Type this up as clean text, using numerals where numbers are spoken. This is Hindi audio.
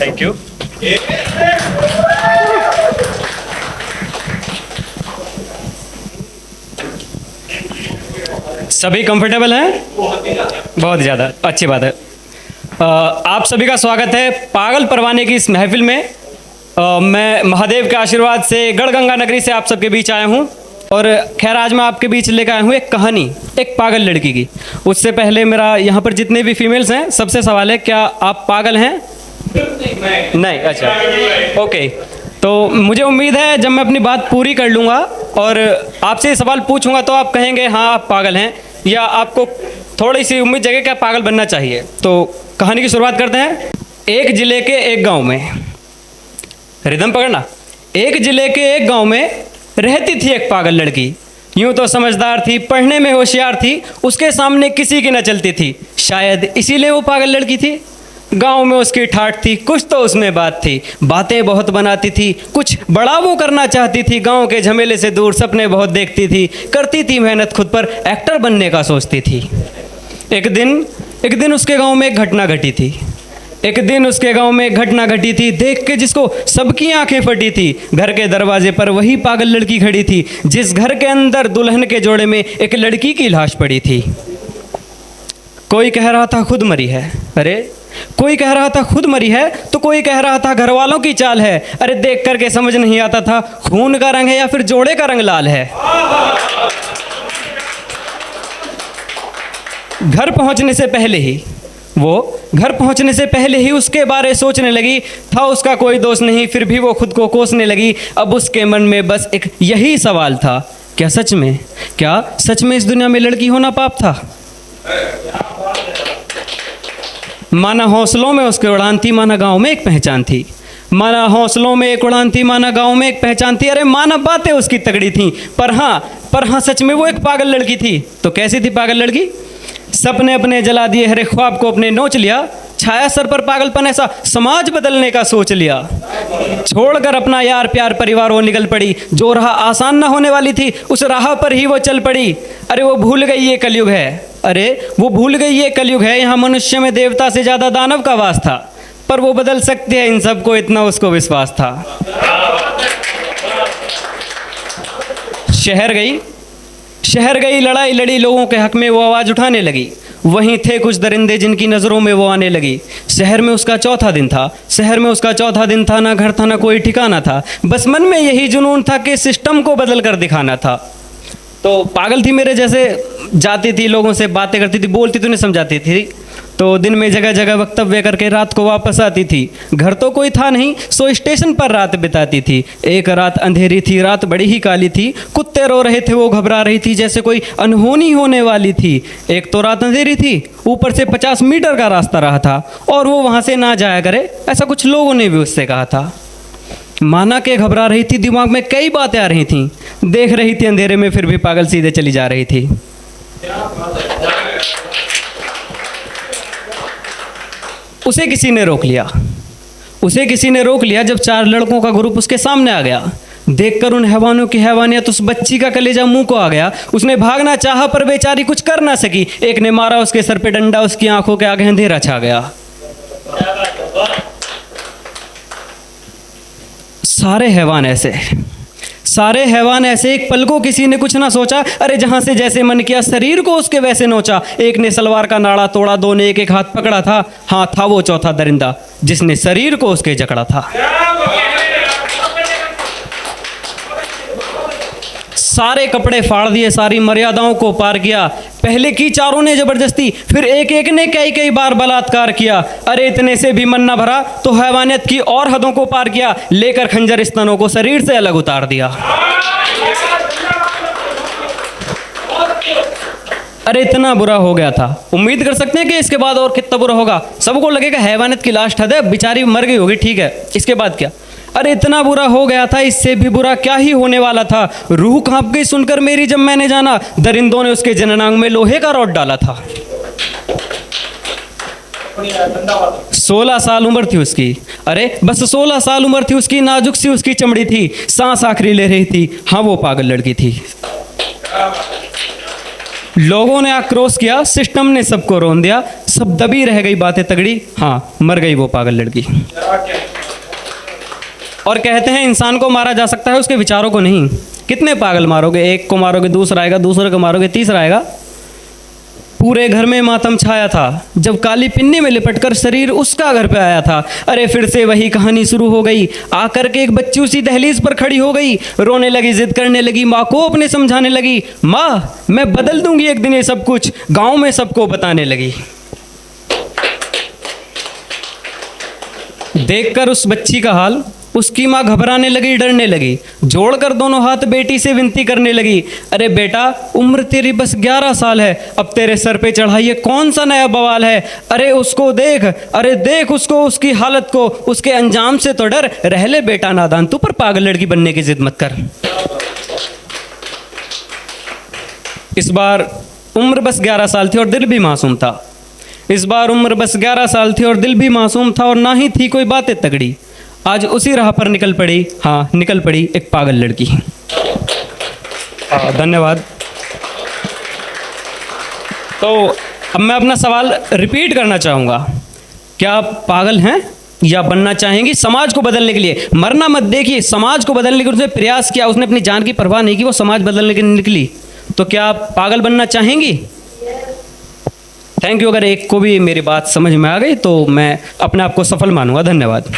Thank you. सभी कंफर्टेबल हैं? बहुत ज़्यादा अच्छी बात है। आप सभी का स्वागत है पागल परवाने की इस महफिल में। मैं महादेव के आशीर्वाद से गढ़गंगा नगरी से आप सबके बीच आया हूँ और खैर आज मैं आपके बीच लेकर आया हूँ एक कहानी, एक पागल लड़की की। उससे पहले मेरा यहाँ पर जितने भी फीमेल्स हैं सबसे सवाल है, क्या आप पागल हैं? नहीं, अच्छा, ओके। तो मुझे उम्मीद है जब मैं अपनी बात पूरी कर लूँगा और आपसे ये सवाल पूछूंगा तो आप कहेंगे हाँ आप पागल हैं, या आपको थोड़ी सी उम्मीद जगह क्या पागल बनना चाहिए। तो कहानी की शुरुआत करते हैं। एक जिले के एक गांव में, रिदम पकड़ना, एक जिले के एक गांव में रहती थी एक पागल लड़की। यूं तो समझदार थी, पढ़ने में होशियार थी, उसके सामने किसी की न चलती थी, शायद इसीलिए वो पागल लड़की थी। गांव में उसकी ठाठ थी, कुछ तो उसमें बात थी, बातें बहुत बनाती थी, कुछ बड़ा वो करना चाहती थी, गांव के झमेले से दूर सपने बहुत देखती थी, करती थी मेहनत, खुद पर एक्टर बनने का सोचती थी। एक दिन उसके गांव में एक घटना घटी थी। एक दिन उसके गांव में एक घटना घटी थी, देख के जिसको सबकी आंखें फटी थी। घर के दरवाजे पर वही पागल लड़की खड़ी थी जिस घर के अंदर दुल्हन के जोड़े में एक लड़की की लाश पड़ी थी। कोई कह रहा था खुद मरी है, अरे कोई कह रहा था खुद मरी है, तो कोई कह रहा था घर वालों की चाल है। अरे देख करके समझ नहीं आता था खून का रंग है या फिर जोड़े का रंग लाल है। घर पहुंचने से पहले ही उसके बारे सोचने लगी। था उसका कोई दोस्त नहीं, फिर भी वो खुद को कोसने लगी। अब उसके मन में बस एक यही सवाल था, क्या सच में इस दुनिया में लड़की होना पाप था? माना हौसलों में उसके उड़ान थी, माना गांव में एक पहचान थी। माना हौसलों में एक उड़ान थी, माना गांव में एक पहचान थी। अरे माना बातें उसकी तगड़ी थी, पर हाँ सच में वो एक पागल लड़की थी। तो कैसी थी पागल लड़की? सपने अपने जला दिए, हरे ख्वाब को अपने नोच लिया, छाया सर पर पागलपन ऐसा समाज बदलने का सोच लिया। छोड़कर अपना यार प्यार परिवार वो निकल पड़ी, जो राह आसान ना होने वाली थी उस राह पर ही वो चल पड़ी। अरे वो भूल गई ये कलयुग है, यहाँ मनुष्य में देवता से ज़्यादा दानव का वास था, पर वो बदल सकते हैं इन सबको, इतना उसको विश्वास था। शहर गई, लड़ाई लड़ी, लोगों के हक में वो आवाज़ उठाने लगी। वहीं थे कुछ दरिंदे जिनकी नज़रों में वो आने लगी। शहर में उसका चौथा दिन था, ना घर था ना कोई ठिकाना था, बस मन में यही जुनून था कि सिस्टम को बदल कर दिखाना था। तो पागल थी मेरे जैसे, जाती थी लोगों से बातें करती थी, बोलती तो नहीं समझाती थी। तो दिन में जगह जगह वक्तव्य करके रात को वापस आती थी। घर तो कोई था नहीं, सो स्टेशन पर रात बिताती थी। एक रात अंधेरी थी, रात बड़ी ही काली थी, कुत्ते रो रहे थे, वो घबरा रही थी जैसे कोई अनहोनी होने वाली थी। एक तो रात अंधेरी थी, ऊपर से 50 मीटर का रास्ता रहा था और वो वहाँ से ना जाया करे, ऐसा कुछ लोगों ने भी उससे कहा था। माना के घबरा रही थी, दिमाग में कई बातें आ रही थीं, देख रही थी अंधेरे में, फिर भी पागल सीधे चली जा रही थी। उसे किसी ने रोक लिया जब 4 लड़कों का ग्रुप उसके सामने आ गया। देखकर उन हैवानों की हैवानियत उस बच्ची का कलेजा मुंह को आ गया। उसने भागना चाहा पर बेचारी कुछ कर ना सकी। एक ने मारा उसके सर पे डंडा, उसकी आंखों के आगे अंधेरा छा गया। सारे हैवान ऐसे एक पल को किसी ने कुछ ना सोचा। अरे जहां से जैसे मन किया शरीर को उसके वैसे नोचा। एक ने सलवार का नाड़ा तोड़ा, 2 ने एक हाथ पकड़ा था। हाँ, था वो चौथा दरिंदा जिसने शरीर को उसके जकड़ा था। सारे कपड़े फाड़ दिए, सारी मर्यादाओं को पार किया। पहले की 4 ने जबरदस्ती, फिर एक ने कई बार बलात्कार किया। अरे इतने से भी मन न भरा तो हैवानियत की और हदों को पार किया। लेकर खंजर स्तनों को शरीर से अलग उतार दिया। अरे इतना बुरा हो गया था, उम्मीद कर सकते हैं कि इसके बाद और कितना बुरा होगा। सबको लगेगा हैवानियत की लाश हद है, बेचारी मर गई होगी, ठीक है, इसके बाद क्या? अरे इतना बुरा हो गया था, इससे भी बुरा क्या ही होने वाला था। रूह कांप गई सुनकर मेरी जब मैंने जाना, दरिंदों ने उसके जननांग में लोहे का रॉड डाला था। 16 साल उम्र थी उसकी। अरे बस 16 साल उम्र थी उसकी, नाजुक सी उसकी चमड़ी थी, सांस आखिरी ले रही थी। हाँ, वो पागल लड़की थी। लोगों ने आक्रोश किया, सिस्टम ने सबको रोन दिया, सब दबी रह गई बातें तगड़ी, हाँ मर गई वो पागल लड़की। और कहते हैं इंसान को मारा जा सकता है उसके विचारों को नहीं। कितने पागल मारोगे, एक को मारोगे दूसरा आएगा, दूसरे को मारोगे तीसरा आएगा। पूरे घर में मातम छाया था जब काली पिन्नी में लिपटकर शरीर उसका घर पे आया था। अरे फिर से वही कहानी शुरू हो गई, आकर के एक बच्ची उसी दहलीज पर खड़ी हो गई, रोने लगी, जिद करने लगी, माँ को अपने समझाने लगी, माँ मैं बदल दूंगी एक दिन ये सब कुछ, गांव में सबको बताने लगी। देखकर उस बच्ची का हाल उसकी माँ घबराने लगी, डरने लगी, जोड़कर दोनों हाथ बेटी से विनती करने लगी, अरे बेटा उम्र तेरी बस 11 साल है, अब तेरे सर पे चढ़ाइए कौन सा नया बवाल है। अरे उसको देख, अरे देख उसको, उसकी हालत को, उसके अंजाम से तो डर, रह ले बेटा नादान, तू पर पागल लड़की बनने की जिद मत कर। इस बार उम्र बस 11 साल थी और दिल भी मासूम था। इस बार उम्र बस 11 साल थी और दिल भी मासूम था और ना ही थी कोई बातें तगड़ी। आज उसी राह पर निकल पड़ी, हाँ निकल पड़ी एक पागल लड़की। धन्यवाद। तो अब मैं अपना सवाल रिपीट करना चाहूँगा, क्या आप पागल हैं या बनना चाहेंगी समाज को बदलने के लिए? मरना मत देखिए, समाज को बदलने के लिए उसने प्रयास किया, उसने अपनी जान की परवाह नहीं की, वो समाज बदलने के लिए निकली। तो क्या आप पागल बनना चाहेंगी? Thank you. अगर एक को भी मेरी बात समझ में आ गई तो मैं अपने आप को सफल मानूंगा। धन्यवाद।